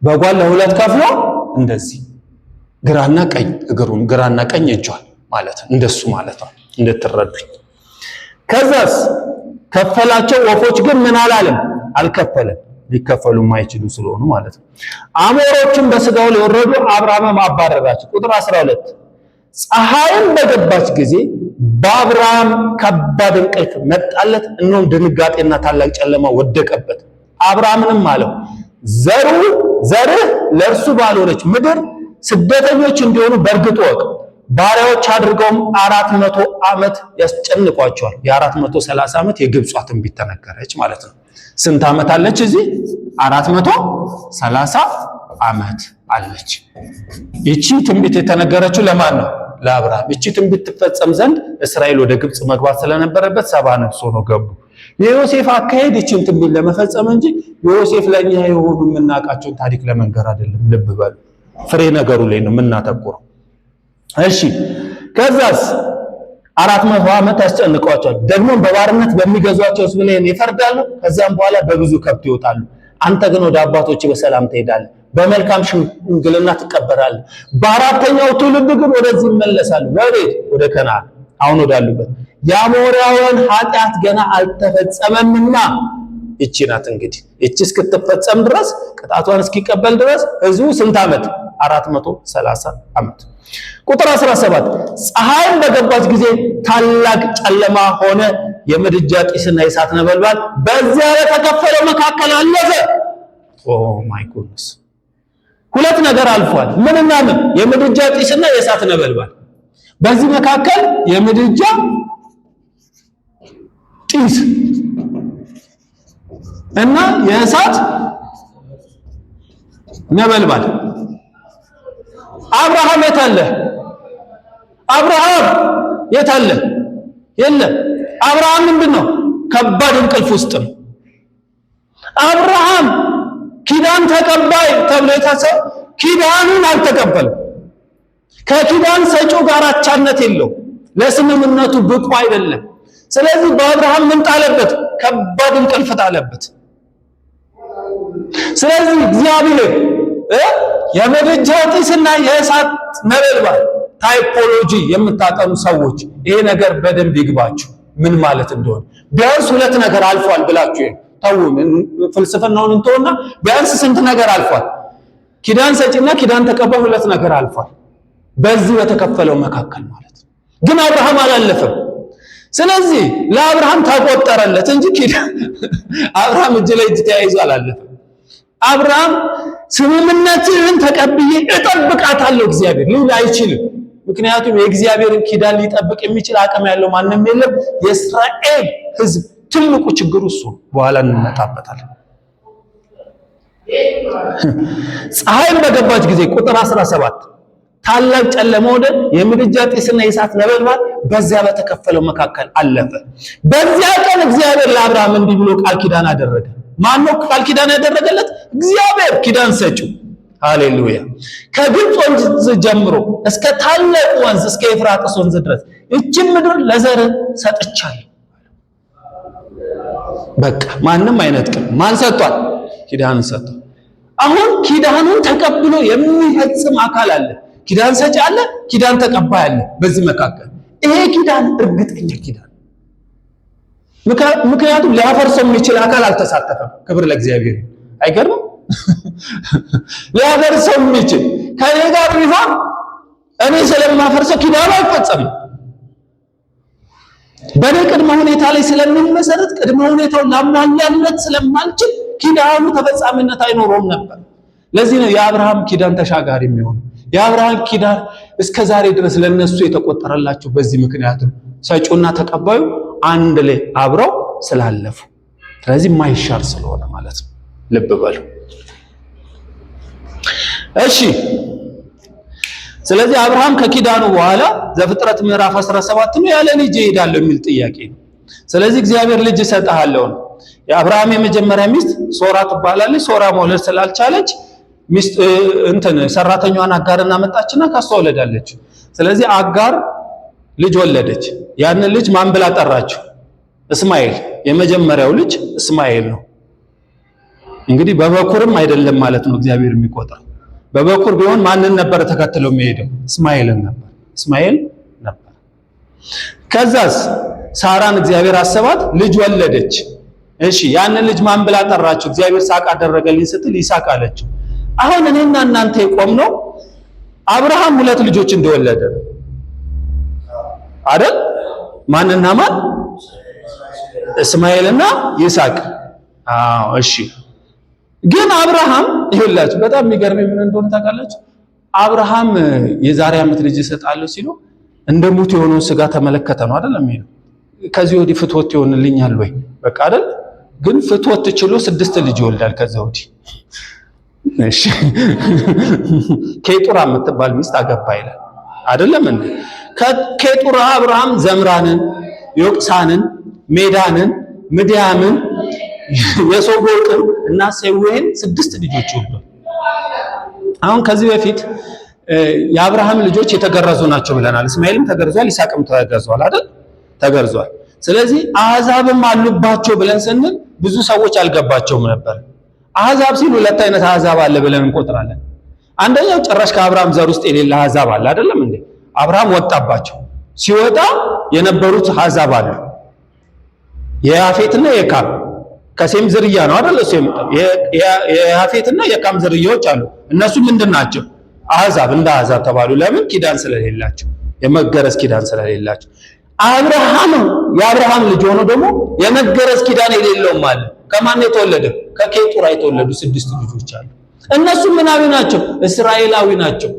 በጓል ለሁለት ከፍሎ እንደዚህ ግራና ቀኝ እግሩን ግራና ቀኝ እጇን ማለት ነው። እንደሱ ማለት ነው እንድትረዱኝ። ከዛስ ከፈላቸው። ወፎች ግን ምን አላለም? አልከፈለም። ሊከፈሉ የማይችሉ ስለሆኑ ማለት ነው። አሞሮችን በስጋው ላይ ወረዱ፣ አብርሃምም አባረራቸው። ቁጥር 12 ፀሐይም በገባች ጊዜ በአብርሃም ከባድ እንቅልፍ መጣለት፣ እነሆም ድንጋጤና ታላቅ ጨለማ ወደቀበት። አብርሃምንም አለው ዘርህ ለእርሱ ባልሆነች ምድር ስደተኞች እንዲሆኑ በእርግጥ ወቅ ባሪያዎች አድርገውም 400 ዓመት ያስጨንቋቸዋል። የ430 ዓመት የግብጿ ትንቢት ተነገረች ማለት ነው። ስንት ዓመት አለች እዚህ? 430 ዓመት አለች። ይቺ ትንቢት የተነገረችው ለማን ነው? ለአብርሃም። ይቺ ትንቢት ትፈጸም ዘንድ እስራኤል ወደ ግብጽ መግባት ስለነበረበት 70 ነፍስ ሆነው ገቡ። የዮሴፍ አካሄድ ይችን ትንቢት ለመፈጸም እንጂ ዮሴፍ ለኛ የሆኑ የምናውቃቸውን ታሪክ ለመንገር አይደለም። ልብ በሉ። ፍሬ ነገሩ ላይ ነው የምናተኩረው። እሺ ከዛስ 400 ዓመት ያስጨንቋቸዋል። ደግሞ በባርነት በሚገዟቸው ሕዝብ ላይ ይፈርዳሉ። ከዛም በኋላ በብዙ ከብት ይወጣሉ። አንተ ግን ወደ አባቶች በሰላም ትሄዳለህ፣ በመልካም ሽምግልና ትቀበራለህ። በአራተኛው ትውልድ ግን ወደዚህ ይመለሳሉ። ወዴት? ወደ ከነዓን፣ አሁን ወዳሉበት። የአሞራውያን ኃጢአት ገና አልተፈጸመምና ይቺ ናት እንግዲህ። ይቺ እስክትፈጸም ድረስ ቅጣቷን እስኪቀበል ድረስ ህዝቡ ስንት ዓመት? 430 ዓመት። ቁጥር 17 ፀሐይም በገባች ጊዜ ታላቅ ጨለማ ሆነ፣ የምድጃ ጢስና የእሳት ነበልባል በዚያ በተከፈለው መካከል አለፈ። ኦ ማይ ጎድነስ! ሁለት ነገር አልፏል። ምንና ምን? የምድጃ ጢስና የእሳት ነበልባል። በዚህ መካከል የምድጃ ጢስ እና የእሳት ነበልባል። አብርሃም የት አለ? አብርሃም የት አለ? የለም። አብርሃም ምንድነው? ከባድ እንቅልፍ ውስጥ ነው። አብርሃም ኪዳን ተቀባይ ተብሎ የታሰበ ኪዳኑን አልተቀበለም። ከኪዳን ሰጪው ጋር አቻነት የለው። ለስምምነቱ ብቁ አይደለም። ስለዚህ በአብርሃም ምን ጣለበት? ከባድ እንቅልፍ ጣለበት። ስለዚህ እግዚአብሔር የምድጃ ጢስና የእሳት ነበልባል ታይፖሎጂ የምታጠኑ ሰዎች ይሄ ነገር በደንብ ይግባችሁ ምን ማለት እንደሆነ። ቢያንስ ሁለት ነገር አልፏል ብላችሁ ታው ፍልስፍናውን እንተውና ቢያንስ ስንት ነገር አልፏል? ኪዳን ሰጪና ኪዳን ተቀባይ ሁለት ነገር አልፏል በዚህ በተከፈለው መካከል ማለት ነው። ግን አብርሃም አላለፈም። ስለዚህ ለአብርሃም ተቆጠረለት እንጂ ኪዳን አብርሃም እጅ ላይ እጅ ተያይዞ አላለፈም። አብርሃም ስምምነትን ተቀብዬ እጠብቃታለሁ እግዚአብሔር ሊል አይችልም። ምክንያቱም የእግዚአብሔርን ኪዳን ሊጠብቅ የሚችል አቅም ያለው ማንም የለም። የእስራኤል ሕዝብ ትልቁ ችግሩ እሱ። በኋላ እንመጣበታለን። ፀሐይም በገባች ጊዜ ቁጥር 17 ታላቅ ጨለማ ሆነ፣ የምድጃ ጢስና የእሳት ነበልባል በዚያ በተከፈለው መካከል አለፈ። በዚያ ቀን እግዚአብሔር ለአብርሃም እንዲህ ብሎ ቃል ኪዳን አደረገ። ማን ነው ቃል ኪዳን ያደረገለት? እግዚአብሔር ኪዳን ሰጪው። ሃሌሉያ! ከግብፅ ወንዝ ጀምሮ እስከ ታላቁ ወንዝ እስከ ኤፍራጥስ ወንዝ ድረስ እቺን ምድር ለዘር ሰጥቻለሁ። በቃ ማንም አይነጥቅም። ማን ሰጥቷል? ኪዳን ሰጥቷል። አሁን ኪዳኑን ተቀብሎ የሚፈጽም አካል አለ። ኪዳን ሰጪ አለ፣ ኪዳን ተቀባይ አለ። በዚህ መካከል ይሄ ኪዳን እርግጠኛ ኪዳን፣ ምክንያቱም ሊያፈርሰው የሚችል አካል አልተሳተፈም። ክብር ለእግዚአብሔር። አይገርምም? ሊያፈርሰው የሚችል ከኔ ጋር ቢሆን እኔ ስለማፈርሰው ኪዳኑ አይፈጸምም። በኔ ቅድመ ሁኔታ ላይ ስለሚመሰረት ቅድመ ሁኔታው ለማሟላት ስለማልችል ኪዳኑ ተፈጻሚነት አይኖረውም ነበር። ለዚህ ነው የአብርሃም ኪዳን ተሻጋሪ የሚሆነው። የአብርሃም ኪዳን እስከ ዛሬ ድረስ ለነሱ የተቆጠረላቸው በዚህ ምክንያት ነው። ሰጪውና ተቀባዩ አንድ ላይ አብረው ስላለፉ፣ ስለዚህ ማይሻር ስለሆነ ማለት ነው። ልብ በሉ እሺ። ስለዚህ አብርሃም ከኪዳኑ በኋላ ዘፍጥረት ምዕራፍ 17 ነው ያለ ልጅ ይሄዳል የሚል ጥያቄ ነው። ስለዚህ እግዚአብሔር ልጅ እሰጥሃለሁ ነው። የአብርሃም የመጀመሪያ ሚስት ሶራ ትባላለች። ሶራ መውለድ ስላልቻለች ሚስት ሰራተኛዋን አጋርና መጣችና ከሷ ወለዳለች። ስለዚህ አጋር ልጅ ወለደች። ያንን ልጅ ማን ብላ ጠራችው? እስማኤል። የመጀመሪያው ልጅ እስማኤል ነው። እንግዲህ በበኩርም አይደለም ማለት ነው እግዚአብሔር የሚቆጥረው። በበኩር ቢሆን ማንን ነበር ተከትለው የሚሄደው? እስማኤልን ነበር። እስማኤል ነበር። ከዛስ ሳራን እግዚአብሔር አሰባት፣ ልጅ ወለደች። እሺ ያንን ልጅ ማን ብላ ጠራችው? እግዚአብሔር ሳቅ አደረገልኝ ስትል ይስሐቅ አለችው። አሁን እኔና እናንተ የቆምነው አብርሃም 2 ልጆች እንደወለደ አይደል? ማንና ማን? እስማኤልና ይስሐቅ። እሺ ግን አብርሃም ይኸውላችሁ በጣም የሚገርመኝ ምን እንደሆነ ታውቃላችሁ? አብርሃም የዛሬ ዓመት ልጅ እሰጣለሁ ሲሉ እንደ ሙት የሆነውን ስጋ ተመለከተ ነው አይደል የሚለው። ከዚህ ወዲህ ፍትወት ይሆንልኛል ወይ በቃ አይደል? ግን ፍትወት ችሎ 6 ልጅ ይወልዳል ከዛ ወዲህ። እሺ ኬጡራ የምትባል ሚስት አገባ ይላል አይደለም እንዴ? ከኬጡራ አብርሃም ዘምራንን፣ ዮቅሳንን፣ ሜዳንን፣ ምድያምን፣ የሶጎቅን እና ሴዌን 6 ልጆች ወልዷል። አሁን ከዚህ በፊት የአብርሃም ልጆች የተገረዙ ናቸው ብለናል። እስማኤልም ተገርዟል፣ ይስሐቅም ተገርዟል አይደል? ተገርዟል። ስለዚህ አሕዛብም አሉባቸው ብለን ስንል ብዙ ሰዎች አልገባቸውም ነበር። አሕዛብ ሲል 2 አይነት አሕዛብ አለ ብለን እንቆጥራለን። አንደኛው ጭራሽ ከአብርሃም ዘር ውስጥ የሌለ አሕዛብ አለ አይደለም እንዴ? አብርሃም ወጣባቸው። ሲወጣ የነበሩት አሕዛብ አሉ። የያፌትና የካም ከሴም ዝርያ ነው አይደል? እሱ የመጣው የያፌትና የካም ዝርያዎች አሉ። እነሱ ምንድን ናቸው? አሕዛብ። እንደ አሕዛብ ተባሉ። ለምን? ኪዳን ስለሌላቸው፣ የመገረዝ ኪዳን ስለሌላቸው። አብርሃም የአብርሃም ልጅ ሆኖ ደግሞ የመገረዝ ኪዳን የሌለውም አለ። ከማን የተወለደ? ከኬጡራ የተወለዱ 6 ልጆች አሉ። እነሱ ምናዊ ናቸው? እስራኤላዊ ናቸው።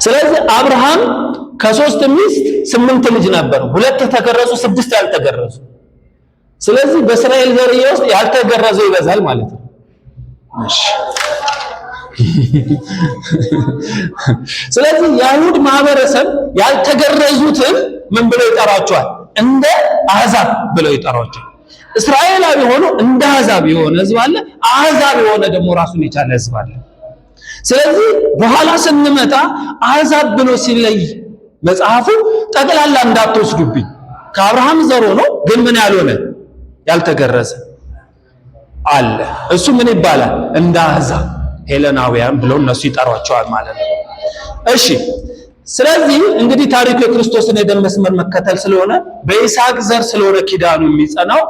ስለዚህ አብርሃም ከ3 ሚስት 8 ልጅ ነበሩ። 2 የተገረዙ 6 ያልተገረዙ። ስለዚህ በእስራኤል ዘርያ ውስጥ ያልተገረዘው ይበዛል ማለት ነው። እሺ ስለዚህ የአይሁድ ማህበረሰብ ያልተገረዙትን ምን ብለው ይጠራቸዋል? እንደ አሕዛብ ብለው ይጠራቸዋል። እስራኤላዊ ሆኖ እንደ አሕዛብ የሆነ ህዝብ አለ፣ አሕዛብ የሆነ ደግሞ ራሱን የቻለ ህዝብ አለ። ስለዚህ በኋላ ስንመጣ አሕዛብ ብሎ ሲለይ መጽሐፉ ጠቅላላ እንዳትወስዱብኝ፣ ከአብርሃም ዘር ሆኖ ግን ምን ያልሆነ ያልተገረዘ አለ። እሱ ምን ይባላል? እንደ አሕዛብ ሄለናውያን ብለው እነሱ ይጠሯቸዋል ማለት ነው። እሺ ስለዚህ እንግዲህ ታሪኩ የክርስቶስን የደም መስመር መከተል ስለሆነ በይስሐቅ ዘር ስለሆነ ኪዳኑ የሚጸናው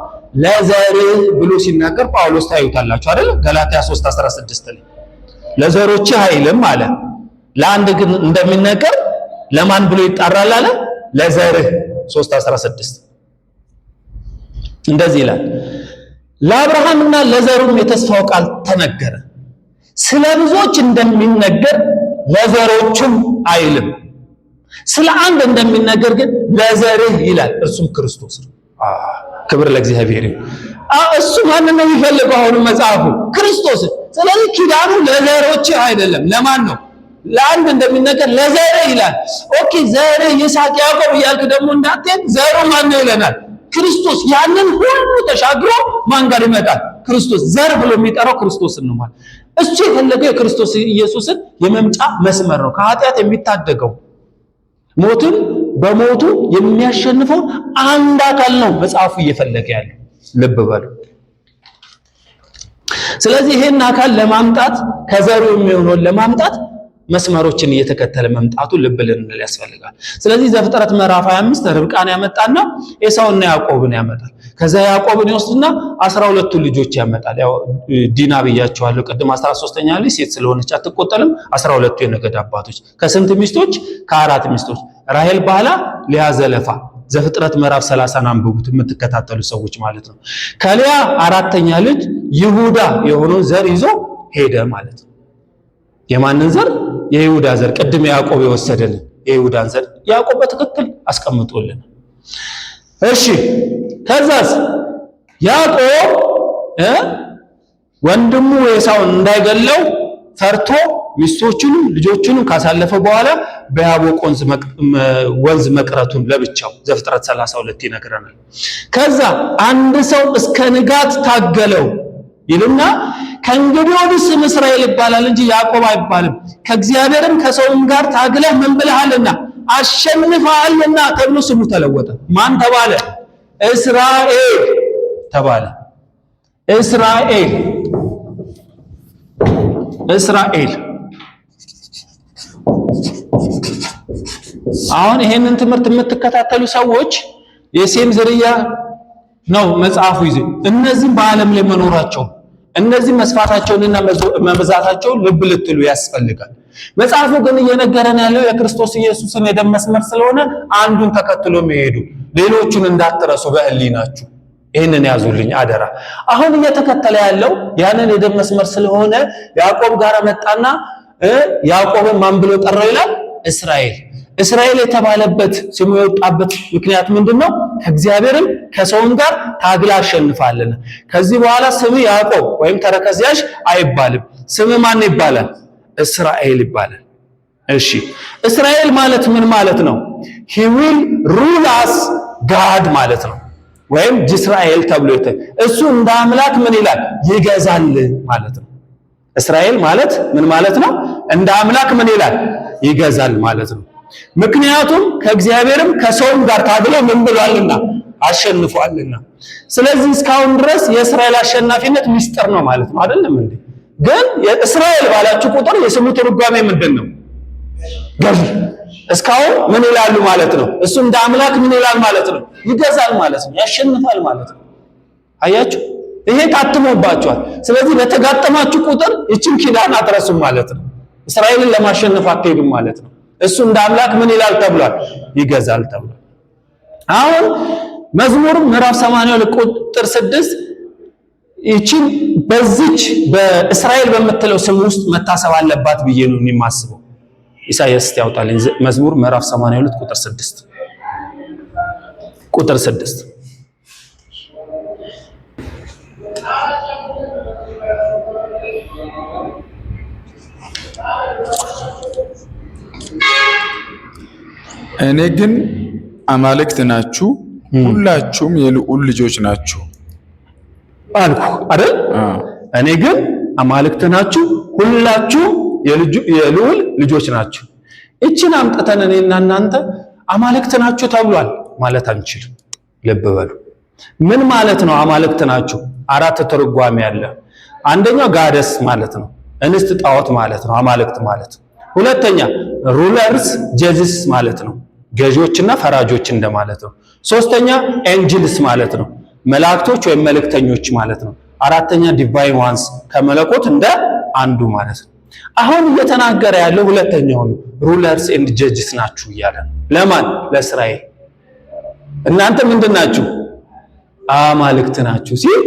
ለዘርህ ብሎ ሲናገር ጳውሎስ ታዩታላችሁ አይደል? ገላትያ 3:16 ላይ ለዘሮች አይልም አለ። ለአንድ ግን እንደሚነገር ለማን ብሎ ይጣራል አለ? ለዘርህ 3:16 እንደዚህ ይላል። ለአብርሃምና ለዘሩም የተስፋው ቃል ተነገረ። ስለ ብዙዎች እንደሚነገር ለዘሮቹም አይልም። ስለ አንድ እንደሚነገር ግን ለዘርህ ይላል፣ እርሱም ክርስቶስ ነው። ክብር ለእግዚአብሔር ይሁን። እሱ ማንን ነው የሚፈልገው? አሁንም መጽሐፉ ክርስቶስ። ስለዚህ ኪዳኑ ለዘሮች አይደለም። ለማን ነው? ለአንድ እንደሚነገር ለዘርህ ይላል። ኦኬ ዘርህ ይስሐቅ ያዕቆብ እያልክ ደግሞ እንዳትሄድ፣ ዘሩ ማን ነው ይለናል? ክርስቶስ። ያንን ሁሉ ተሻግሮ ማን ጋር ይመጣል? ክርስቶስ። ዘር ብሎ የሚጠራው ክርስቶስን ነው ማለት። እሱ የፈለገው የክርስቶስ ኢየሱስን የመምጫ መስመር ነው። ከኃጢአት የሚታደገው ሞትን በሞቱ የሚያሸንፈው አንድ አካል ነው መጽሐፉ እየፈለገ ያለው። ልብ በሉ። ስለዚህ ይሄን አካል ለማምጣት ከዘሩ የሚሆነውን ለማምጣት መስመሮችን እየተከተለ መምጣቱ ልብ ልንል ያስፈልጋል። ስለዚህ ዘፍጥረት ምዕራፍ 25 ርብቃን ያመጣና ኤሳውና ያዕቆብን ያመጣል። ከዛ ያዕቆብን ይወስድና 12ቱ ልጆች ያመጣል። ያው ዲና ብያቸዋለሁ ቅድም 13ኛ ልጅ ሴት ስለሆነች አትቆጠልም። 12ቱ የነገድ አባቶች ከስንት ሚስቶች? ከ4 ሚስቶች። ራሔል ባላ፣ ሊያ ዘለፋ። ዘፍጥረት ምዕራፍ 30 አንብቡት የምትከታተሉ ሰዎች ማለት ነው። ከሊያ 4ኛ ልጅ ይሁዳ የሆነው ዘር ይዞ ሄደ ማለት ነው። የማንን ዘር? የይሁዳ ዘር። ቅድም ያዕቆብ የወሰደልን የይሁዳን ዘር ያዕቆብ በትክክል አስቀምጦልን። እሺ ከዛስ ያዕቆብ ወንድሙ ኤሳውን እንዳይገለው ፈርቶ ሚስቶቹንም ልጆቹንም ካሳለፈ በኋላ በያቦቅ ወንዝ መቅረቱን ለብቻው ዘፍጥረት 32 ይነግረናል። ከዛ አንድ ሰው እስከ ንጋት ታገለው ይልና ከእንግዲህ ወዲህ ስም እስራኤል ይባላል እንጂ ያዕቆብ አይባልም፣ ከእግዚአብሔርም ከሰውም ጋር ታግለህ ምን ብለሃልና አሸንፈሃልና ተብሎ ስሙ ተለወጠ። ማን ተባለ? እስራኤል ተባለ። እስራኤል እስራኤል። አሁን ይሄንን ትምህርት የምትከታተሉ ሰዎች የሴም ዝርያ ነው መጽሐፉ ይዘ እነዚህም በዓለም ላይ መኖራቸው እነዚህ መስፋታቸውንና መብዛታቸውን ልብ ልትሉ ያስፈልጋል። መጽሐፉ ግን እየነገረን ያለው የክርስቶስ ኢየሱስን የደም መስመር ስለሆነ አንዱን ተከትሎ መሄዱ፣ ሌሎቹን እንዳትረሱ በህሊናችሁ ይሄንን ያዙልኝ አደራ። አሁን እየተከተለ ያለው ያንን የደም መስመር ስለሆነ ያዕቆብ ጋር መጣና ያዕቆብን ማን ብሎ ጠራው ይላል? እስራኤል። እስራኤል የተባለበት ስሙ የወጣበት ምክንያት ምንድነው? ከእግዚአብሔርም ከሰውም ጋር ታግላ አሸንፋለና። ከዚህ በኋላ ስም ያዕቆብ ወይም ተረከዝ ያዥ አይባልም። ስም ማን ይባላል? እስራኤል ይባላል። እሺ እስራኤል ማለት ምን ማለት ነው? he will rule as God ማለት ነው። ወይም እስራኤል ተብሎ እሱ እንደ አምላክ ምን ይላል? ይገዛል ማለት ነው። እስራኤል ማለት ምን ማለት ነው? እንደ አምላክ ምን ይላል? ይገዛል ማለት ነው። ምክንያቱም ከእግዚአብሔርም ከሰውም ጋር ታግሎ ምን ብሏልና? አሸንፏልና። ስለዚህ እስካሁን ድረስ የእስራኤል አሸናፊነት ሚስጥር ነው ማለት ነው። አይደለም እንዴ? ግን የእስራኤል ባላችሁ ቁጥር የስሙ ትርጓሜ ምንድነው? ገዢ። እስካሁን ምን ይላሉ ማለት ነው? እሱ እንደ አምላክ ምን ይላል ማለት ነው? ይገዛል ማለት ነው። ያሸንፋል ማለት ነው። አያችሁ? ይሄ ታትሞባችኋል። ስለዚህ በተጋጠማችሁ ቁጥር እቺን ኪዳን አትረሱም ማለት ነው። እስራኤልን ለማሸነፍ አትሄዱም ማለት ነው። እሱ እንደ አምላክ ምን ይላል ተብሏል? ይገዛል ተብሏል። አሁን መዝሙር ምዕራፍ 82 ቁጥር 6 ይቺን በዚች በእስራኤል በምትለው ስም ውስጥ መታሰብ አለባት ብዬ ነው የማስበው። ኢሳይያስ ያውጣልኝ። መዝሙር ምዕራፍ 82 ቁጥር 6 እኔ ግን አማልክት ናችሁ፣ ሁላችሁም የልዑል ልጆች ናችሁ አልኩ አይደል? እኔ ግን አማልክት ናችሁ፣ ሁላችሁም የልዑል ልጆች ናችሁ። እቺን አምጥተን እኔና እናንተ አማልክት ናችሁ ተብሏል ማለት አንችልም። ልብ በሉ። ምን ማለት ነው አማልክት ናችሁ? አራት ትርጓሜ አለ። አንደኛው ጋደስ ማለት ነው፣ እንስት ጣዖት ማለት ነው አማልክት ማለት። ሁለተኛ ሩለርስ ጀጅስ ማለት ነው፣ ገዢዎችና ፈራጆች እንደማለት ነው። ሶስተኛ ኤንጅልስ ማለት ነው፣ መላእክቶች ወይም መልእክተኞች ማለት ነው። አራተኛ ዲቫይን ዋንስ ከመለኮት እንደ አንዱ ማለት ነው። አሁን እየተናገረ ያለው ሁለተኛው ነው። ሩለርስ ኤንድ ጀጅስ ናችሁ እያለ ነው። ለማን? ለእስራኤል። እናንተ ምንድን ናችሁ? አማልክት ናችሁ ሲል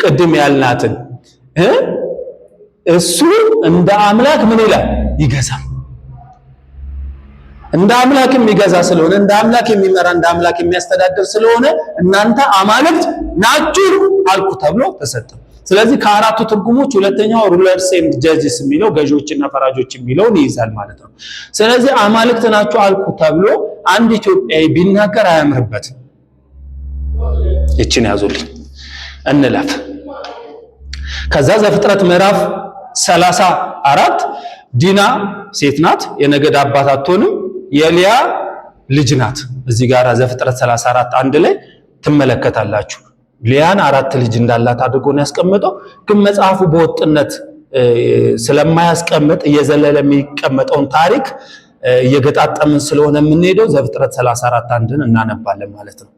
ቅድም ያልናትን እሱ እንደ አምላክ ምን ይላል? ይገዛል። እንደ አምላክ የሚገዛ ስለሆነ እንደ አምላክ የሚመራ እንደ አምላክ የሚያስተዳድር ስለሆነ እናንተ አማልክት ናችሁ አልኩ ተብሎ ተሰጠ። ስለዚህ ከአራቱ ትርጉሞች ሁለተኛው ሩለርስ ኤንድ ጀጅስ የሚለው ገዢዎችና ፈራጆች የሚለውን ይይዛል ማለት ነው። ስለዚህ አማልክት ናችሁ አልኩ ተብሎ አንድ ኢትዮጵያዊ ቢናገር አያምርበትም። እቺን ያዙልኝ እንለፍ። ከዛ ዘፍጥረት ምዕራፍ 34 ዲና ሴት ናት፣ የነገድ አባት አትሆንም፣ የሊያ ልጅ ናት። እዚህ ጋር ዘፍጥረት 34 አንድ ላይ ትመለከታላችሁ። ሊያን 4 ልጅ እንዳላት አድርጎ ነው ያስቀመጠው። ግን መጽሐፉ በወጥነት ስለማያስቀምጥ እየዘለለ የሚቀመጠውን ታሪክ እየገጣጠምን ስለሆነ የምንሄደው ዘፍጥረት 34 አንድን እናነባለን ማለት ነው።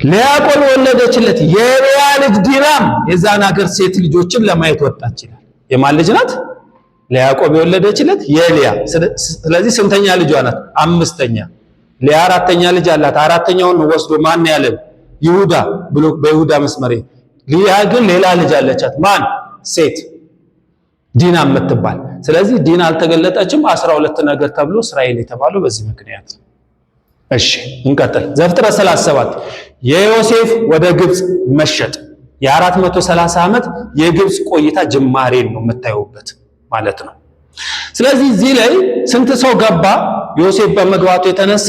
ለያዕቆብ ወለደችለት የሊያ ልጅ ዲናም የዛን ሀገር ሴት ልጆችን ለማየት ወጣች ይላል። የማን ልጅ ናት? ለያዕቆብ የወለደችለት የሊያ። ስለዚህ ስንተኛ ልጇ ናት? 5ኛ። ሊያ 4ኛ ልጅ አላት። 4ኛውን ወስዶ ማን ያለን? ይሁዳ ብሎ በይሁዳ መስመር። ሊያ ግን ሌላ ልጅ አለቻት። ማን? ሴት ዲና የምትባል። ስለዚህ ዲና አልተገለጠችም። 12 ነገር ተብሎ እስራኤል የተባለው በዚህ ምክንያት። እሺ እንቀጥል። ዘፍጥረት 37 የዮሴፍ ወደ ግብጽ መሸጥ የ430 ዓመት የግብጽ ቆይታ ጅማሬን ነው የምታዩበት ማለት ነው። ስለዚህ እዚህ ላይ ስንት ሰው ገባ? ዮሴፍ በመግባቱ የተነሳ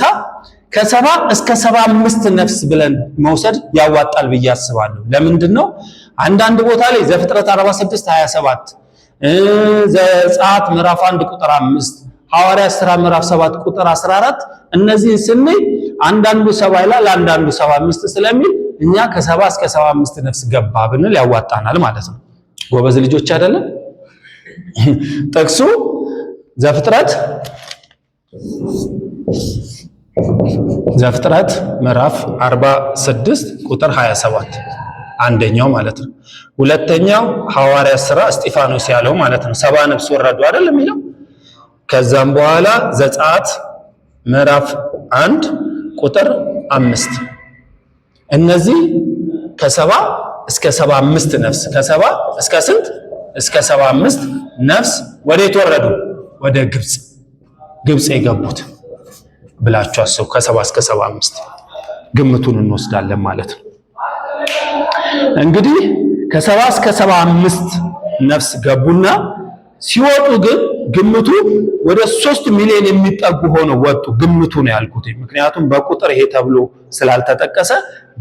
ከ70 እስከ 75 ነፍስ ብለን መውሰድ ያዋጣል ብዬ አስባለሁ። ለምንድን ነው? አንዳንድ ቦታ ላይ ዘፍጥረት 46 27 ዘጸአት ምዕራፍ 1 ቁጥር 5 ሐዋርያት ሥራ ምዕራፍ 7 ቁጥር 14 እነዚህን ስንይ አንዳንዱ 70 ይላል አንዳንዱ 75 ስለሚል እኛ ከ70 እስከ 75 ነፍስ ገባ ብንል ያዋጣናል ማለት ነው። ጎበዝ ልጆች አይደለም? ጥቅሱ ዘፍጥረት ምዕራፍ 46 ቁጥር 27 አንደኛው ማለት ነው። ሁለተኛው ሐዋርያት ሥራ እስጢፋኖስ ያለው ማለት ነው። 70 ነፍስ ወረዱ አይደለም የሚለው። ከዛም በኋላ ዘጸአት ምዕራፍ 1 ቁጥር 5 እነዚህ ከ70 እስከ 75 ነፍስ ከ70 እስከ ስንት እስከ 75 ነፍስ ወዴት ወረዱ? ወደ ግብጽ የገቡት ብላችሁ አስቡ። ከ70 እስከ 75 ግምቱን እንወስዳለን ማለት ነው። እንግዲህ ከ70 እስከ 75 ነፍስ ገቡና ሲወጡ ግን ግምቱ ወደ 3 ሚሊዮን የሚጠጉ ሆነው ወጡ። ግምቱ ነው ያልኩት፣ ምክንያቱም በቁጥር ይሄ ተብሎ ስላልተጠቀሰ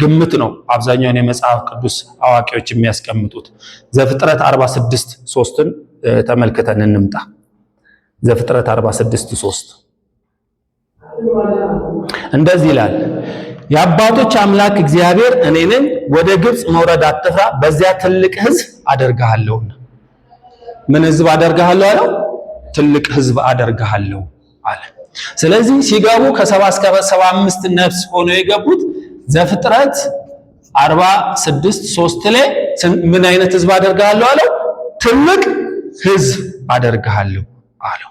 ግምት ነው አብዛኛውን የመጽሐፍ ቅዱስ አዋቂዎች የሚያስቀምጡት። ዘፍጥረት 46:3ን ተመልክተን እንምጣ። ዘፍጥረት 46:3 እንደዚህ ይላል፣ የአባቶች አምላክ እግዚአብሔር እኔ ነኝ፣ ወደ ግብጽ መውረድ አትፍራ፣ በዚያ ትልቅ ሕዝብ አደርግሃለሁና። ምን ሕዝብ አደርግሃለሁ አለው? ትልቅ ሕዝብ አደርግሃለሁ አለ። ስለዚህ ሲገቡ ከ70 እስከ 75 ነፍስ ሆነው የገቡት ዘፍጥረት 46:3 ላይ ምን አይነት ሕዝብ አደርግሃለሁ አለው? ትልቅ ሕዝብ አደርግሃለሁ አለው።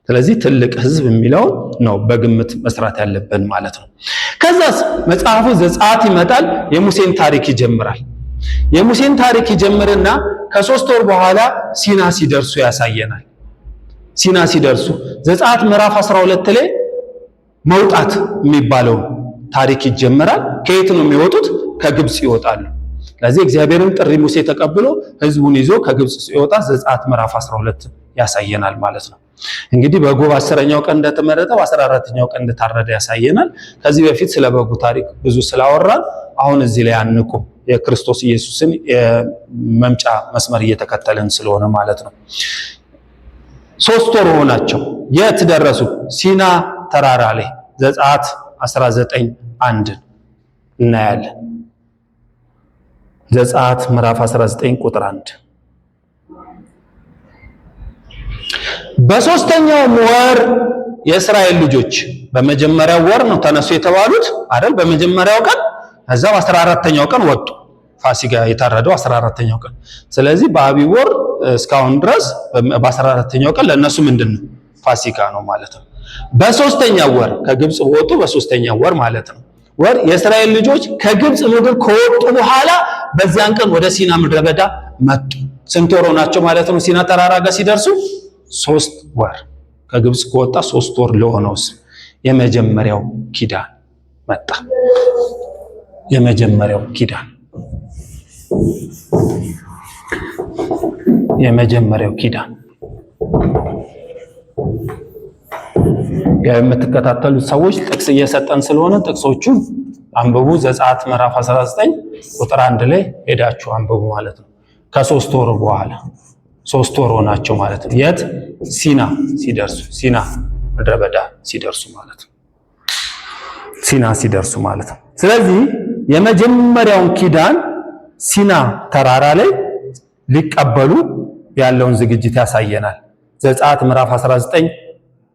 ስለዚህ ትልቅ ሕዝብ የሚለው ነው በግምት መስራት ያለብን ማለት ነው። ከዛስ መጽሐፉ ዘጸአት ይመጣል፣ የሙሴን ታሪክ ይጀምራል። የሙሴን ታሪክ ይጀምርና ከ3 ወር በኋላ ሲና ሲደርሱ ያሳየናል። ሲና ሲደርሱ ዘጸአት ምዕራፍ 12 ላይ መውጣት የሚባለው ታሪክ ይጀምራል። ከየት ነው የሚወጡት? ከግብጽ ይወጣሉ። ስለዚህ እግዚአብሔርን ጥሪ ሙሴ ተቀብሎ ህዝቡን ይዞ ከግብጽ ሲወጣ ዘጸአት ምዕራፍ 12 ያሳየናል ማለት ነው። እንግዲህ በጉ 10ኛው ቀን እንደተመረጠ 14ኛው ቀን እንደታረደ ያሳየናል። ከዚህ በፊት ስለ በጉ ታሪክ ብዙ ስላወራን አሁን እዚህ ላይ አንቁ፣ የክርስቶስ ኢየሱስን የመምጫ መስመር እየተከተልን ስለሆነ ማለት ነው። 3 ወር ሆናቸው። የት ደረሱ? ሲና ተራራ ላይ ዘጸአት 19:1 እናያለን። ዘጸአት ምዕራፍ 19 ቁጥር 1 በ3ኛው ወር የእስራኤል ልጆች በመጀመሪያው ወር ነው ተነሱ የተባሉት አይደል? በመጀመሪያው ቀን እዛው 14ኛው ቀን ወጡ። ፋሲካ የታረደው 14ኛው ቀን። ስለዚህ በአቢብ ወር እስካሁን ድረስ በ14ኛው ቀን ለነሱ ምንድነው? ፋሲካ ነው ማለት ነው። በ3ኛው ወር ከግብጽ ወጡ። በ3ኛው ወር ማለት ነው ወር የእስራኤል ልጆች ከግብጽ ምድር ከወጡ በኋላ በዚያን ቀን ወደ ሲና ምድረ በዳ መጡ። ስንት ወር ሆናቸው ማለት ነው? ሲና ተራራ ጋር ሲደርሱ 3 ወር። ከግብጽ ከወጣ 3 ወር ለሆነውስ የመጀመሪያው ኪዳን መጣ። የመጀመሪያው ኪዳን የምትከታተሉት ሰዎች ጥቅስ እየሰጠን ስለሆነ ጥቅሶቹን አንብቡ። ዘጸአት ምዕራፍ 19 ቁጥር 1 ላይ ሄዳችሁ አንብቡ ማለት ነው። ከ3 ወር በኋላ 3 ወር ሆናቸው ማለት ነው። የት? ሲና ሲደርሱ፣ ሲና ምድረ በዳ ሲደርሱ ማለት ነው። ሲና ሲደርሱ ማለት ነው። ስለዚህ የመጀመሪያውን ኪዳን ሲና ተራራ ላይ ሊቀበሉ ያለውን ዝግጅት ያሳየናል። ዘጸአት ምዕራፍ 19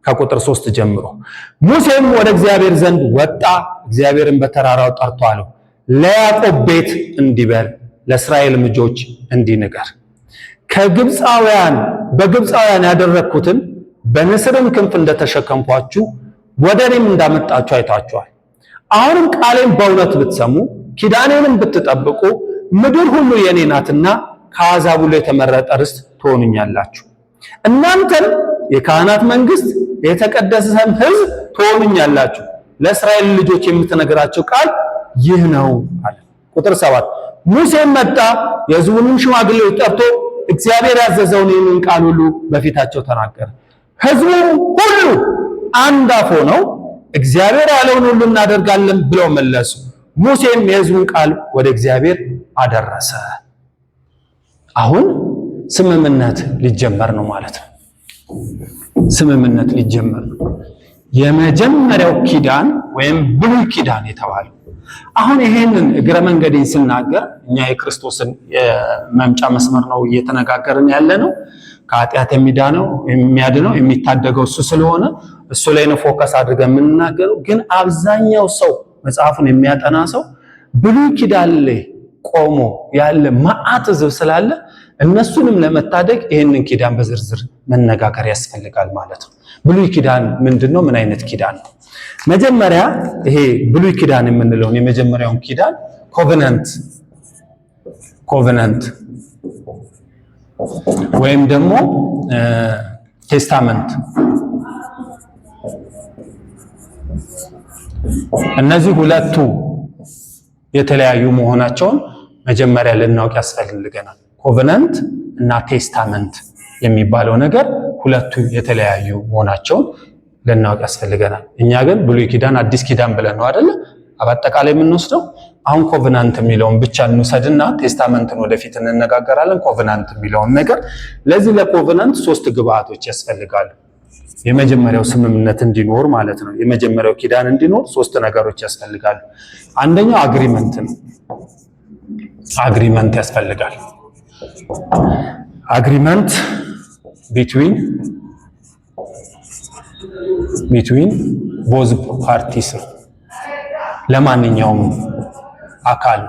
ከቁጥር 3 ጀምሮ ሙሴም ወደ እግዚአብሔር ዘንድ ወጣ፣ እግዚአብሔርን በተራራው ጠርቶ አለው፣ ለያዕቆብ ቤት እንዲበል ለእስራኤል ልጆች እንዲንገር በግብፃውያን ያደረግኩትን በንስርም ክንፍ እንደተሸከምኳችሁ ወደ እኔም እንዳመጣችሁ አይታችኋል። አሁንም ቃሌን በእውነት ብትሰሙ ኪዳኔንም ብትጠብቁ ምድር ሁሉ የኔ ናትና ከአሕዛብ ሁሉ የተመረጠ ርስት ትሆኑኛላችሁ። እናንተም የካህናት መንግስት፣ የተቀደሰም ሕዝብ ትሆኑኛላችሁ። ለእስራኤል ልጆች የምትነግራቸው ቃል ይህ ነው አለ። ቁጥር 7 ሙሴም መጣ፣ የሕዝቡንም ሽማግሌዎች ጠርቶ እግዚአብሔር ያዘዘውን ይህንን ቃል ሁሉ በፊታቸው ተናገረ። ሕዝቡም ሁሉ አንድ አፍ ሆነው እግዚአብሔር ያለውን ሁሉ እናደርጋለን ብለው መለሱ። ሙሴም የሕዝቡን ቃል ወደ እግዚአብሔር አደረሰ። አሁን ስምምነት ሊጀመር ነው ማለት ነው። ስምምነት ሊጀመር ነው። የመጀመሪያው ኪዳን ወይም ብሉይ ኪዳን የተባለው። አሁን ይሄንን እግረ መንገዴን ስናገር እኛ የክርስቶስን የመምጫ መስመር ነው እየተነጋገርን ያለ ነው። ከኃጢአት የሚያድነው የሚታደገው እሱ ስለሆነ እሱ ላይ ነው ፎከስ አድርገን የምንናገረው። ግን አብዛኛው ሰው መጽሐፉን የሚያጠና ሰው ብሉይ ኪዳን ላይ ቆሞ ያለ መዓት ሕዝብ ስላለ እነሱንም ለመታደግ ይህንን ኪዳን በዝርዝር መነጋገር ያስፈልጋል ማለት ነው። ብሉይ ኪዳን ምንድነው? ምን አይነት ኪዳን ነው? መጀመሪያ ይሄ ብሉይ ኪዳን የምንለውን የመጀመሪያውን ኪዳን ኮቨናንት ወይም ደግሞ ቴስታመንት፣ እነዚህ ሁለቱ የተለያዩ መሆናቸውን መጀመሪያ ልናውቅ ያስፈልገናል። ኮቨናንት እና ቴስታመንት የሚባለው ነገር ሁለቱ የተለያዩ መሆናቸውን ልናውቅ ያስፈልገናል። እኛ ግን ብሉይ ኪዳን አዲስ ኪዳን ብለን ነው አይደል አጠቃላይ የምንወስደው። አሁን ኮቨናንት የሚለውን ብቻ እንውሰድና ቴስታመንትን ወደፊት እንነጋገራለን። ኮቨናንት የሚለውን ነገር ለዚህ ለኮቨናንት 3 ግብአቶች ያስፈልጋሉ። የመጀመሪያው ስምምነት እንዲኖር ማለት ነው። የመጀመሪያው ኪዳን እንዲኖር 3 ነገሮች ያስፈልጋሉ። አንደኛው አግሪመንት ነው። አግሪመንት ያስፈልጋል። አግሪመንት ቢትዊን ቦዝ ፓርቲስ ነው። ለማንኛውም አካል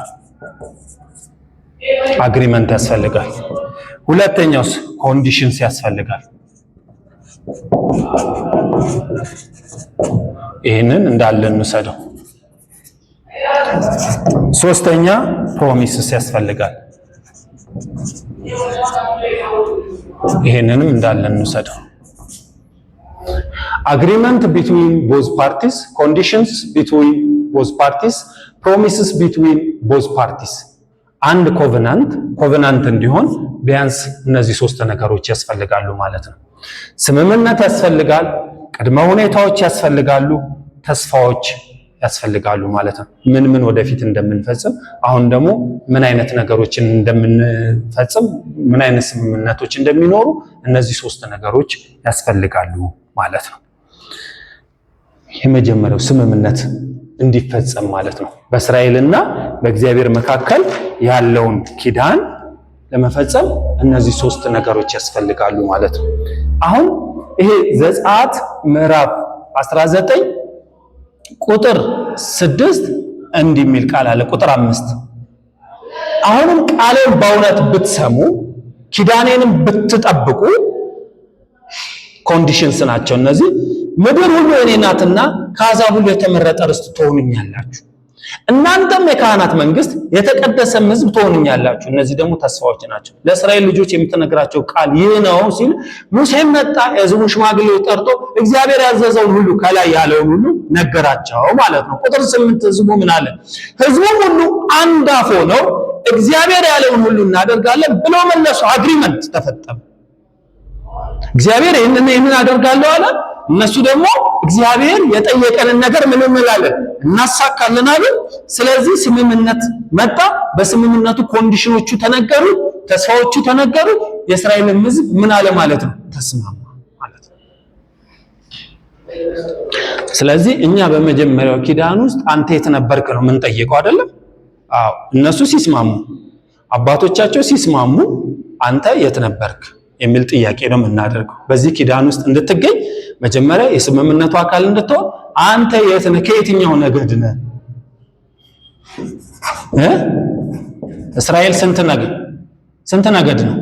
አግሪመንት ያስፈልጋል። ሁለተኛውስ ኮንዲሽንስ ያስፈልጋል። ይህንን እንዳለ እንውሰደው። ሶስተኛ ፕሮሚስስ ያስፈልጋል። ይህንንም እንዳለ እንውሰደው። አግሪመንት ቢትዊን ቦዝ ፓርቲስ፣ ኮንዲሽንስ ቢትዊን ቦዝ ፓርቲስ፣ ፕሮሚስስ ቢትዊን ቦዝ ፓርቲስ። አንድ ኮቨናንት እንዲሆን ቢያንስ እነዚህ 3 ነገሮች ያስፈልጋሉ ማለት ነው። ስምምነት ያስፈልጋል፣ ቅድመ ሁኔታዎች ያስፈልጋሉ፣ ተስፋዎች ያስፈልጋሉ ማለት ነው። ምን ወደፊት እንደምንፈጽም፣ አሁን ደግሞ ምን አይነት ነገሮችን እንደምንፈጽም፣ ምን አይነት ስምምነቶች እንደሚኖሩ እነዚህ 3 ነገሮች ያስፈልጋሉ ማለት ነው። የመጀመሪያው ስምምነት እንዲፈጸም ማለት ነው። በእስራኤልና በእግዚአብሔር መካከል ያለውን ኪዳን ለመፈጸም እነዚህ 3 ነገሮች ያስፈልጋሉ ማለት ነው። አሁን ይሄ ዘጸአት ምዕራፍ 19 ቁጥር 6 እንዲህ የሚል ቃል አለ። ቁጥር 5 አሁንም ቃሌን በእውነት ብትሰሙ ኪዳኔንም ብትጠብቁ፣ ኮንዲሽንስ ናቸው እነዚህ፣ ምድር ሁሉ የኔ ናትና ከአሕዛብ ሁሉ የተመረጠ ርስት ትሆኑኛላችሁ፣ እናንተም የካህናት መንግስት፣ የተቀደሰም ሕዝብ ትሆኑኛላችሁ። እነዚህ ደግሞ ተስፋዎች ናቸው። ለእስራኤል ልጆች የምትነግራቸው ቃል ይህ ነው ሲል ሙሴም መጣ፣ የሕዝቡን ሽማግሌዎች ጠርቶ እግዚአብሔር ያዘዘውን ሁሉ ከላይ ያለውን ሁሉ ነገራቸው ማለት ነው። ቁጥር 8 ሕዝቡ ምን አለ? ሕዝቡም ሁሉ አንድ አፍ ሆነው እግዚአብሔር ያለውን ሁሉ እናደርጋለን ብሎ መለሱ። አግሪመንት ተፈጸመ። እግዚአብሔር ይህንን አደርጋለሁ አለ። እነሱ ደግሞ እግዚአብሔር የጠየቀንን ነገር ምን እንላለን? እናሳካለን አሉ። ስለዚህ ስምምነት መጣ። በስምምነቱ ኮንዲሽኖቹ ተነገሩ፣ ተስፋዎቹ ተነገሩ። የእስራኤልን ሕዝብ ምን አለ ማለት ነው? ተስማማ ማለት ነው። ስለዚህ እኛ በመጀመሪያው ኪዳን ውስጥ አንተ የት ነበርክ ነው ምን ጠየቀው አይደለም? አዎ እነሱ ሲስማሙ፣ አባቶቻቸው ሲስማሙ አንተ የት ነበርክ የሚል ጥያቄ ነው የምናደርገው። በዚህ ኪዳን ውስጥ እንድትገኝ መጀመሪያ የስምምነቱ አካል እንድትሆን አንተ የት ነህ? ከየትኛው ነገድ ነህ? እስራኤል ስንት ነገድ ነው?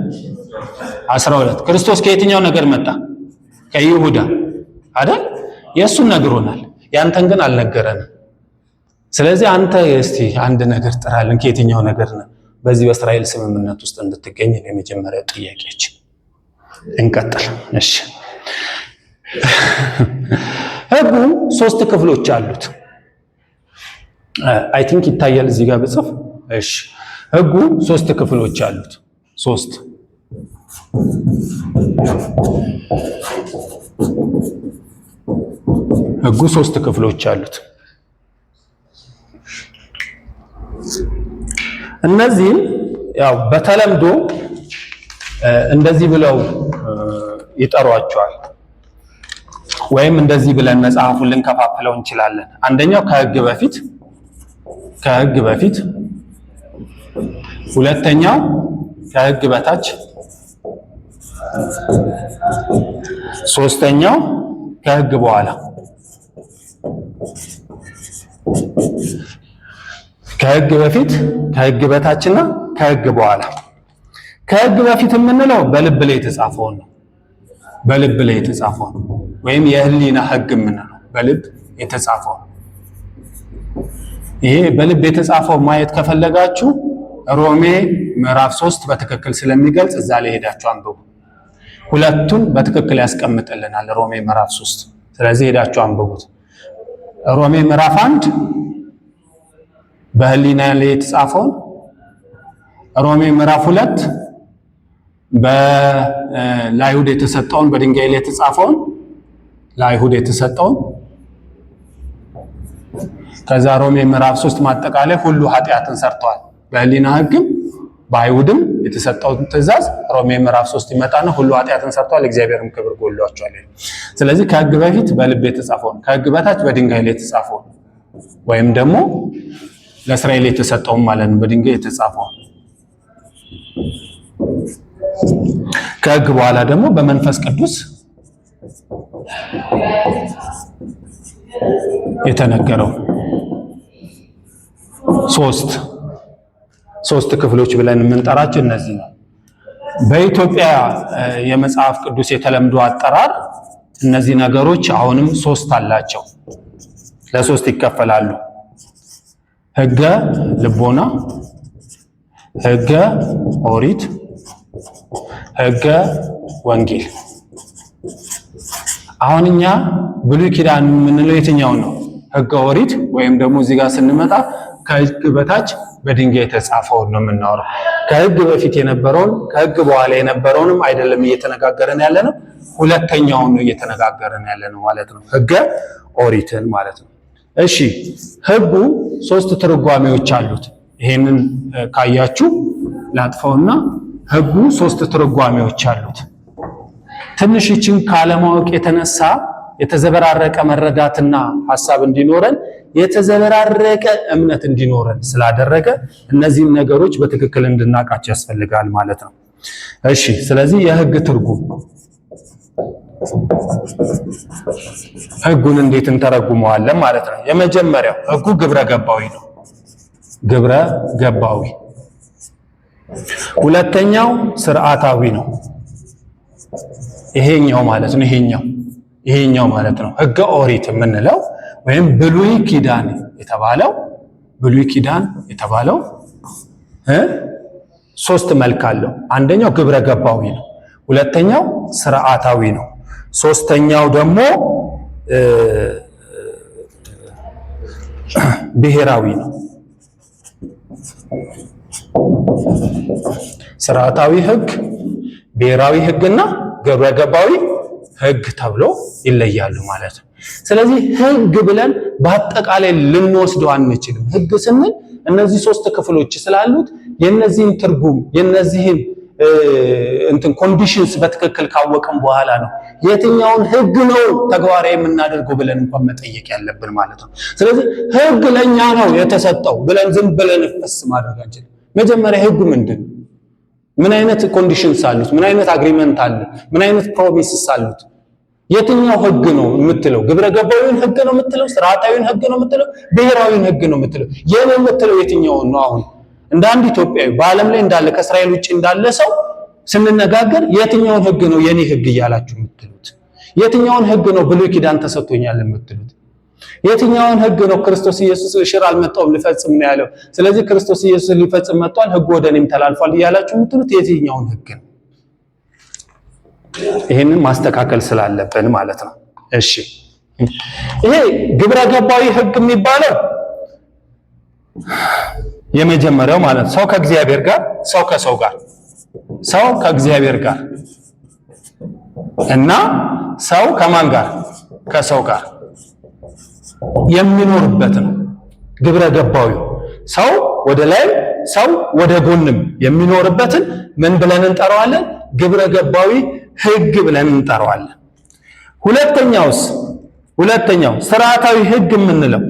12። ክርስቶስ ከየትኛው ነገድ መጣ? ከይሁዳ አይደል? የእሱን ነግሮናል፣ ያንተን ግን አልነገረንም። ስለዚህ አንተ እስቲ አንድ ነገር ጥራልን፣ ከየትኛው ነገድ ነህ? በዚህ በእስራኤል ስምምነት ውስጥ እንድትገኝ የመጀመሪያ ጥያቄዎች። እንቀጥል። እሺ ሕጉ 3 ክፍሎች አሉት። አይ ቲንክ ይታያል እዚህ ጋር በጽፍ። እሺ ሕጉ 3 ክፍሎች አሉት። 3 ሕጉ 3 ክፍሎች አሉት። እነዚህም ያው በተለምዶ እንደዚህ ብለው ይጠሯቸዋል። ወይም እንደዚህ ብለን መጽሐፉን ልንከፋፍለው እንችላለን። አንደኛው ከሕግ በፊት፣ ሁለተኛው ከሕግ በታች፣ ሶስተኛው ከሕግ በኋላ። ከሕግ በፊት፣ ከሕግ በታችና ከሕግ በኋላ። ከሕግ በፊት የምንለው በልብ ላይ የተጻፈውን ነው። በልብ ላይ የተጻፈውን ወይም የህሊና ሕግ የምንለው በልብ የተጻፈው። ይሄ በልብ የተጻፈው ማየት ከፈለጋችሁ ሮሜ ምዕራፍ 3 በትክክል ስለሚገልጽ እዛ ላይ ሄዳችሁ አንብቡ። ሁለቱን በትክክል ያስቀምጥልናል ሮሜ ምዕራፍ 3። ስለዚህ ሄዳችሁ አንብቡት። ሮሜ ምዕራፍ 1 በህሊና ላይ የተጻፈውን፣ ሮሜ ምዕራፍ 2 ለአይሁድ የተሰጠውን በድንጋይ ላይ የተጻፈውን ለአይሁድ የተሰጠውን፣ ከዛ ሮሜ ምዕራፍ 3 ማጠቃላይ ሁሉ ኃጢአትን ሰርተዋል በህሊና ሕግም በአይሁድም የተሰጠውን ትእዛዝ ሮሜ ምዕራፍ 3 ይመጣና ሁሉ ኃጢአትን ሰርተዋል እግዚአብሔርም ክብር ጎድሏቸዋል። ስለዚህ ከሕግ በፊት በልብ የተጻፈውን፣ ከሕግ በታች በድንጋይ ላይ የተጻፈውን ወይም ደግሞ ለእስራኤል የተሰጠውን ማለት ነው በድንጋይ የተጻፈውን፣ ከሕግ በኋላ ደግሞ በመንፈስ ቅዱስ የተነገረው ሶስት ክፍሎች ብለን የምንጠራቸው እነዚህ ነው። በኢትዮጵያ የመጽሐፍ ቅዱስ የተለምዶ አጠራር እነዚህ ነገሮች አሁንም 3 አላቸው። ለ3 ይከፈላሉ። ሕገ ልቦና፣ ሕገ ኦሪት፣ ሕገ ወንጌል። አሁን እኛ ብሉይ ኪዳን የምንለው የትኛውን ነው? ሕገ ኦሪት ወይም ደግሞ እዚህ ጋር ስንመጣ ከሕግ በታች በድንጋይ የተጻፈውን ነው የምናወራው። ከሕግ በፊት የነበረውን ከሕግ በኋላ የነበረውንም አይደለም እየተነጋገረን ያለ ነው፣ ሁለተኛውን ነው እየተነጋገረን ያለ ነው ማለት ነው፣ ሕገ ኦሪትን ማለት ነው። እሺ ሕጉ 3 ትርጓሜዎች አሉት። ይሄንን ካያችሁ ላጥፈውና ሕጉ 3 ትርጓሜዎች አሉት። ትንሽ ይችን ካለማወቅ የተነሳ የተዘበራረቀ መረዳትና ሐሳብ እንዲኖረን የተዘበራረቀ እምነት እንዲኖረን ስላደረገ እነዚህን ነገሮች በትክክል እንድናውቃቸው ያስፈልጋል ማለት ነው። እሺ ስለዚህ የሕግ ትርጉም ሕጉን እንዴት እንተረጉመዋለን ማለት ነው። የመጀመሪያው ሕጉ ግብረ ገባዊ ነው። ግብረ ገባዊ። ሁለተኛው ስርዓታዊ ነው። ይሄኛው ማለት ነው። ይሄኛው ማለት ነው ሕገ ኦሪት የምንለው ወይም ብሉይ ኪዳን የተባለው 3 መልክ አለው። አንደኛው ግብረ ገባዊ ነው። ሁለተኛው ስርዓታዊ ነው። ሶስተኛው ደግሞ ብሔራዊ ነው። ስርዓታዊ ሕግ፣ ብሔራዊ ሕግና ግብረ ገባዊ ሕግ ተብሎ ይለያሉ ማለት ነው። ስለዚህ ሕግ ብለን በአጠቃላይ ልንወስደው አንችልም። ሕግ ስንል እነዚህ 3 ክፍሎች ስላሉት የነዚህን ትርጉም የነዚህን ኮንዲሽንስ በትክክል ካወቅን በኋላ ነው የትኛውን ሕግ ነው ተግባራዊ የምናደርገው ብለን እንኳን መጠየቅ ያለብን ማለት ነው። ስለዚህ ሕግ ለኛ ነው የተሰጠው ብለን ዝም ብለን ፈስ ማድረግ አንችልም። መጀመሪያ ሕጉ ምንድን ነው? ምን አይነት ኮንዲሽንስ አሉት? ምን አይነት አግሪመንት አለ? ምን አይነት ፕሮሚስስ አሉት? የትኛው ሕግ ነው የምትለው? ግብረ ገባዊውን ሕግ ነው የምትለው? ስርዓታዊውን ሕግ ነው የምትለው? ብሔራዊውን ሕግ ነው የምትለው? የኔ የምትለው የትኛውን ነው? አሁን እንደ አንድ ኢትዮጵያዊ በዓለም ላይ እንዳለ ከእስራኤል ውጭ እንዳለ ሰው ስንነጋገር የትኛውን ሕግ ነው የኔ ሕግ እያላችሁ የምትሉት? የትኛውን ሕግ ነው ብሉይ ኪዳን ተሰጥቶኛል የምትሉት? የትኛውን ሕግ ነው ክርስቶስ ኢየሱስ ሽር አልመጣውም ሊፈጽም ነው ያለው፣ ስለዚህ ክርስቶስ ኢየሱስ ሊፈጽም መጥቷል ሕግ ወደ እኔም ተላልፏል እያላችሁ የምትሉት የትኛውን ሕግ ነው? ይሄንን ማስተካከል ስላለብን ማለት ነው። እሺ ይሄ ግብረ ገባዊ ሕግ የሚባለው የመጀመሪያው ማለት ሰው ከእግዚአብሔር ጋር፣ ሰው ከሰው ጋር፣ ሰው ከእግዚአብሔር ጋር እና ሰው ከማን ጋር? ከሰው ጋር የሚኖርበት ነው ግብረ ገባዊ። ሰው ወደ ላይ ሰው ወደ ጎንም የሚኖርበትን ምን ብለን እንጠራዋለን? ግብረ ገባዊ ሕግ ብለን እንጠራዋለን። ሁለተኛው ስርዓታዊ ህግ የምንለው